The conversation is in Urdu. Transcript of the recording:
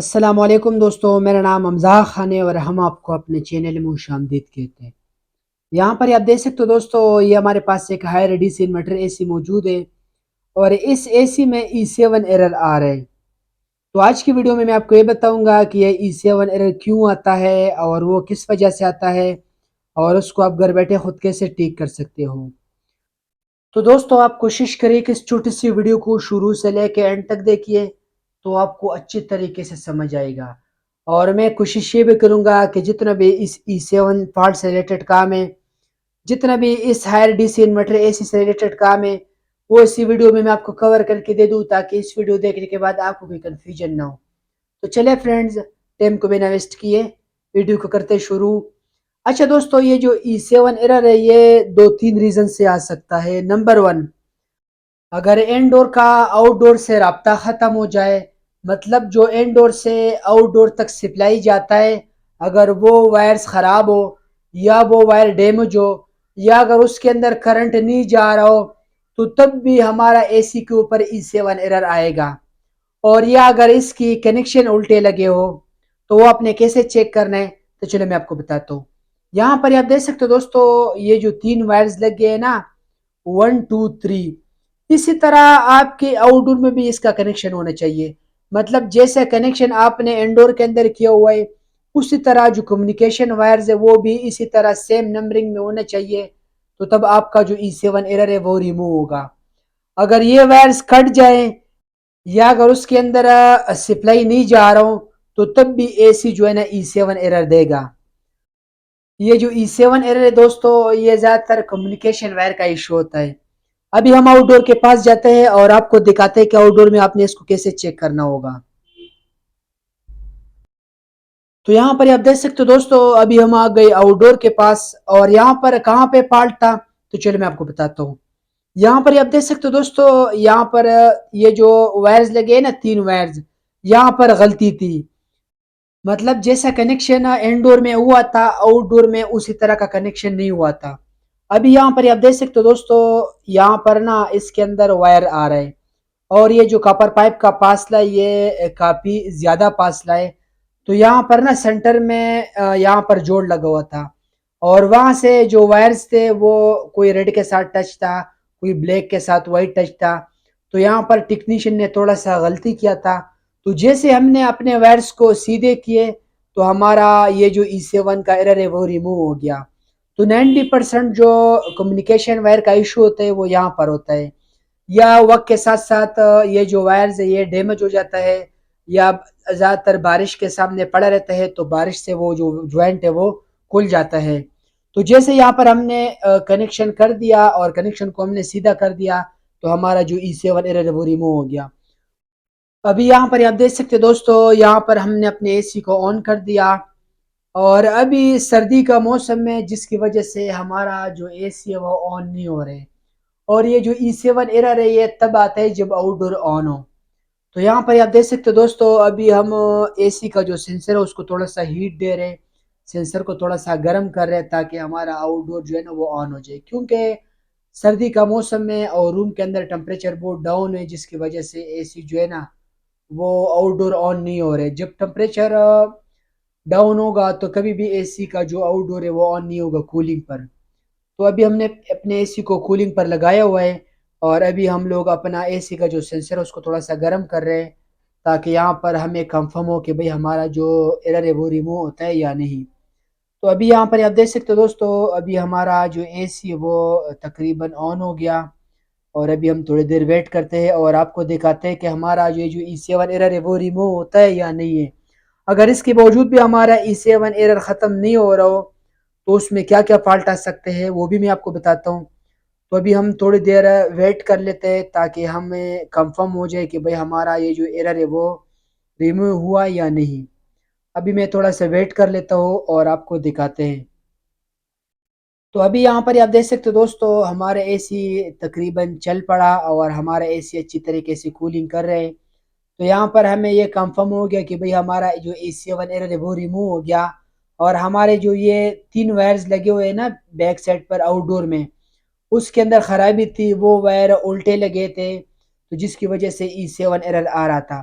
السلام علیکم دوستو، میرا نام امزا خان ہے اور ہم آپ کو اپنے چینل میں خوش آمدید کہتے ہیں۔ یہاں پر آپ دیکھ سکتے ہو دوستو، یہ ہمارے پاس ایک ہائر ڈی سی انورٹر اے سی موجود ہے اور اس اے سی میں E7 ایرر آ رہا ہے۔ تو آج کی ویڈیو میں آپ کو یہ بتاؤں گا کہ یہ E7 ایرر کیوں آتا ہے اور وہ کس وجہ سے آتا ہے اور اس کو آپ گھر بیٹھے خود کیسے ٹھیک کر سکتے ہو۔ تو دوستو آپ کوشش کریے کہ اس چھوٹی سی ویڈیو کو شروع سے لے کے اینڈ تک دیکھیے تو آپ کو اچھی طریقے سے سمجھ آئے گا، اور میں کوشش یہ بھی کروں گا کہ جتنا بھی اس E7 فالٹ سے ریلیٹڈ کام ہے، جتنا بھی اس ہائر ڈی سی انورٹر اے سی سے ریلیٹڈ کام ہے، وہ اسی ویڈیو میں آپ کو کور کر کے دے دوں تاکہ اس ویڈیو دیکھنے کے بعد آپ کو کوئی کنفیوژن نہ ہو۔ تو چلے فرینڈز، ٹائم کو بنا ویسٹ کیے ویڈیو کو کرتے شروع۔ اچھا دوستو، یہ جو E7 ایرر ہے یہ دو تین ریزن سے آ سکتا ہے۔ نمبر 1، اگر انڈور کا آؤٹ ڈور سے رابطہ ختم ہو جائے، مطلب جو انڈور سے آؤٹ ڈور تک سپلائی جاتا ہے، اگر وہ وائرز خراب ہو یا وہ وائر ڈیمیج ہو یا اگر اس کے اندر کرنٹ نہیں جا رہا ہو تو تب بھی ہمارا اے سی کے اوپر E7 ایرر آئے گا۔ اور یا اگر اس کی کنیکشن الٹے لگے ہو تو وہ آپ نے کیسے چیک کرنا ہے، تو چلو میں آپ کو بتاتا ہوں۔ یہاں پر آپ دیکھ سکتے ہو دوستو، یہ جو تین وائرز لگے ہیں نا، 1 2 3، اسی طرح آپ کے آؤٹ ڈور میں بھی اس کا کنیکشن ہونا چاہیے۔ مطلب جیسے کنیکشن آپ نے انڈور کے اندر کیا ہوا ہے، اسی طرح جو کمیونیکیشن وائرز ہے وہ بھی اسی طرح سیم نمبرنگ میں ہونا چاہیے، تو تب آپ کا جو E7 ایرر ہے وہ ریمو ہوگا۔ اگر یہ وائرز کٹ جائیں یا اگر اس کے اندر سپلائی نہیں جا رہا ہوں تو تب بھی اے سی جو ہے نا E7 ایرر دے گا۔ یہ جو E7 ایرر ہے دوستو، یہ زیادہ تر کمیونیکیشن وائر کا ایشو ہوتا ہے۔ ابھی ہم آؤٹ ڈور کے پاس جاتے ہیں اور آپ کو دکھاتے ہیں کہ آؤٹ ڈور میں آپ نے اس کو کیسے چیک کرنا ہوگا۔ تو یہاں پر آپ دیکھ سکتے ہو دوستو، ابھی ہم آ گئے آؤٹ ڈور کے پاس، اور یہاں پر کہاں پہ فالٹ تھا تو چلو میں آپ کو بتاتا ہوں۔ یہاں پر آپ دیکھ سکتے ہو دوستو، یہاں پر یہ جو وائرز لگے ہیں نا، تین وائرز، یہاں پر غلطی تھی۔ مطلب جیسا کنیکشن انڈور میں ہوا تھا آؤٹ ڈور میں اسی طرح کا کنیکشن نہیں ہوا تھا۔ ابھی یہاں پر آپ دیکھ سکتے ہو دوستو، یہاں پر نا اس کے اندر وائر آ رہا ہے اور یہ جو کاپر پائپ کا فاصلہ یہ کافی زیادہ فاصلہ ہے۔ تو یہاں پر نا سینٹر میں یہاں پر جوڑ لگا ہوا تھا اور وہاں سے جو وائرز تھے وہ کوئی ریڈ کے ساتھ ٹچ تھا، کوئی بلیک کے ساتھ وائٹ ٹچ تھا۔ تو یہاں پر ٹیکنیشین نے تھوڑا سا غلطی کیا تھا، تو جیسے ہم نے اپنے وائرز کو سیدھے کیے تو ہمارا یہ جو E7 کا ایرر ہے وہ ریمو ہو گیا۔ تو 90% جو کمیونیکیشن وائر کا ایشو ہوتا ہے وہ یہاں پر ہوتا ہے، یا وقت کے ساتھ ساتھ یہ جو وائرز ہے یہ ڈیمیج ہو جاتا ہے، یا زیادہ تر بارش کے سامنے پڑا رہتا ہے تو بارش سے وہ جو جوائنٹ ہے وہ کھل جاتا ہے۔ تو جیسے یہاں پر ہم نے کنیکشن کر دیا اور کنیکشن کو ہم نے سیدھا کر دیا تو ہمارا جو E7 ایرر ہے وہ ریمو ہو گیا۔ ابھی یہاں پر آپ دیکھ سکتے دوستو، یہاں پر ہم نے اپنے اے سی کو آن کر دیا اور ابھی سردی کا موسم ہے جس کی وجہ سے ہمارا جو اے سی ہے وہ آن نہیں ہو رہے، اور یہ جو E7 ایرر ہے یہ تب آتا ہے جب آؤٹ ڈور آن ہو۔ تو یہاں پر آپ دیکھ سکتے دوستو، ابھی ہم اے سی کا جو سینسر ہے اس کو تھوڑا سا ہیٹ دے رہے، سینسر کو تھوڑا سا گرم کر رہے تاکہ ہمارا آؤٹ ڈور جو ہے نا وہ آن ہو جائے، کیونکہ سردی کا موسم ہے اور روم کے اندر ٹمپریچر بہت ڈاؤن ہے جس کی وجہ سے اے سی جو ہے نا وہ آؤٹ ڈور آن نہیں ہو رہے۔ جب ٹمپریچر ڈاؤن ہوگا تو کبھی بھی اے سی کا جو آؤٹ ڈور ہے وہ آن نہیں ہوگا کولنگ پر۔ تو ابھی ہم نے اپنے اے سی کو کولنگ پر لگایا ہوا ہے اور ابھی ہم لوگ اپنا اے سی کا جو سینسر ہے اس کو تھوڑا سا گرم کر رہے ہیں تاکہ یہاں پر ہمیں کنفرم ہو کہ بھئی ہمارا جو ایرر ہے وہ ریمو ہوتا ہے یا نہیں۔ تو ابھی یہاں پر آپ دیکھ سکتے ہو دوستو، ابھی ہمارا جو اے سی ہے وہ تقریباً آن ہو گیا اور ابھی ہم تھوڑی دیر ویٹ کرتے ہیں اور آپ کو دکھاتے ہیں کہ ہمارا یہ جو E7 ایرر ہے وہ ریمو ہوتا ہے یا نہیں ہے۔ اگر اس کے باوجود بھی ہمارا E7 ایرر ختم نہیں ہو رہا ہو تو اس میں کیا کیا فالٹ آ سکتے ہیں وہ بھی میں آپ کو بتاتا ہوں۔ تو ابھی ہم تھوڑی دیر ویٹ کر لیتے ہیں تاکہ ہمیں کنفرم ہو جائے کہ بھئی ہمارا یہ جو ایرر ہے وہ ریمو ہوا یا نہیں۔ ابھی میں تھوڑا سا ویٹ کر لیتا ہوں اور آپ کو دکھاتے ہیں۔ تو ابھی یہاں پر آپ دیکھ سکتے ہو دوستو، ہمارا اے سی تقریباً چل پڑا اور ہمارا اے سی اچھی طریقے سے کولنگ کر رہے ہیں۔ تو یہاں پر ہمیں یہ کنفرم ہو گیا کہ بھئی ہمارا جو E7 ایرر ہے وہ ریمو ہو گیا، اور ہمارے جو یہ تین وائرز لگے ہوئے ہیں نا بیک سائڈ پر آؤٹ ڈور میں، اس کے اندر خرابی تھی، وہ وائر الٹے لگے تھے تو جس کی وجہ سے E7 ایرر آ رہا تھا۔